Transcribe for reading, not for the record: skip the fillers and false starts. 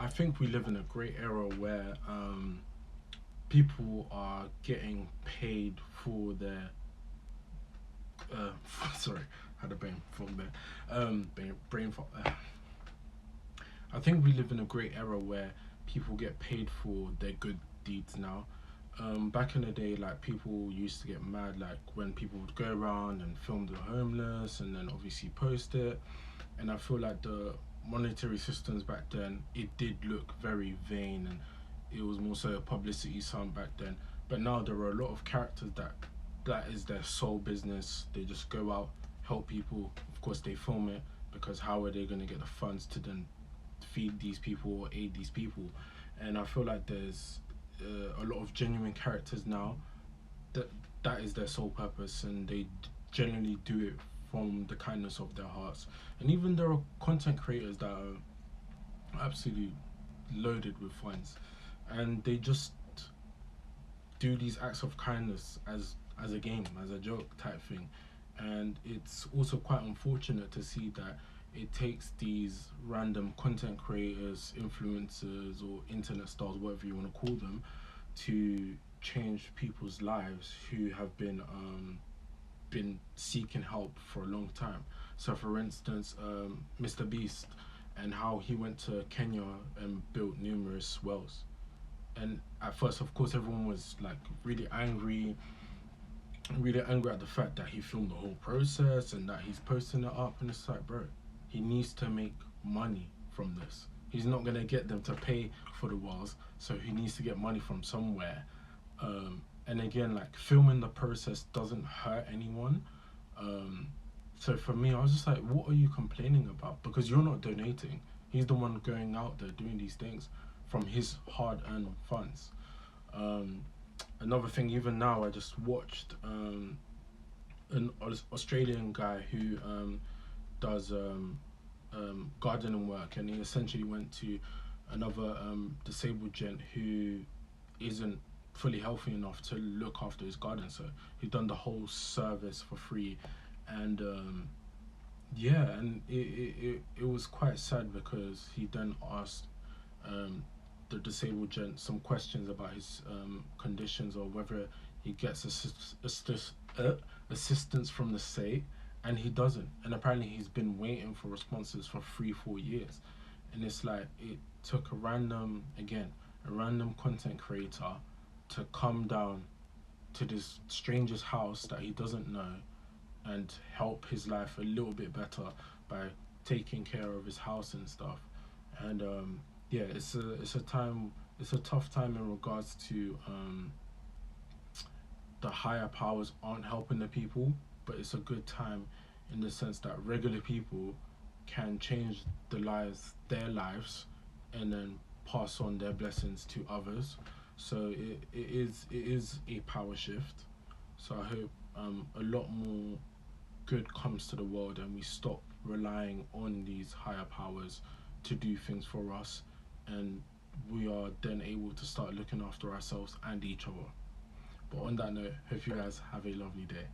I think we live in a great era where people are getting paid for their sorry, had a brain fog there. Brain fog. I think we live in a great era where people get paid for their good deeds now. Back in the day, like people used to get mad, like when people would go around and film the homeless and then obviously post it. And I feel like the monetary systems back then, it did look very vain and it was more so a publicity stunt back then. But now there are a lot of characters that is their sole business. They just go out, help people. Of course, they film it because how are they going to get the funds to then feed these people or aid these people? And I feel like there's a lot of genuine characters now that that is their sole purpose, and they generally do it from the kindness of their hearts. And even there are content creators that are absolutely loaded with funds, and they just do these acts of kindness as a game, as a joke type thing. And it's also quite unfortunate to see that it takes these random content creators, influencers, or internet stars, whatever you want to call them, to change people's lives who have been seeking help for a long time. So, for instance, Mr. Beast and how he went to Kenya and built numerous wells. And at first, of course, everyone was like really angry at the fact that he filmed the whole process and that he's posting it up. And it's like, bro, he needs to make money from this. He's not gonna get them to pay for the wells, so he needs to get money from somewhere. And again, like filming the process doesn't hurt anyone. Um, so for me, I was just like, what are you complaining about? Because you're not donating. He's the one going out there doing these things from his hard-earned funds. Um, Another thing, even now, I just watched an Australian guy who does gardening work, and he essentially went to another disabled gent who isn't fully healthy enough to look after his garden. So he done the whole service for free, and yeah, and it was quite sad because he then asked um, the disabled gent some questions about his conditions or whether he gets assistance from the state, and he doesn't. And apparently, he's been waiting for responses for 3, 4 years, and it's like it took a random content creator to come down to this stranger's house that he doesn't know and help his life a little bit better by taking care of his house and stuff. And yeah, it's a tough time in regards to the higher powers aren't helping the people, but it's a good time in the sense that regular people can change their lives, and then pass on their blessings to others. So it is a power shift. So I hope a lot more good comes to the world and we stop relying on these higher powers to do things for us, and we are then able to start looking after ourselves and each other. But on that note, hope you guys have a lovely day.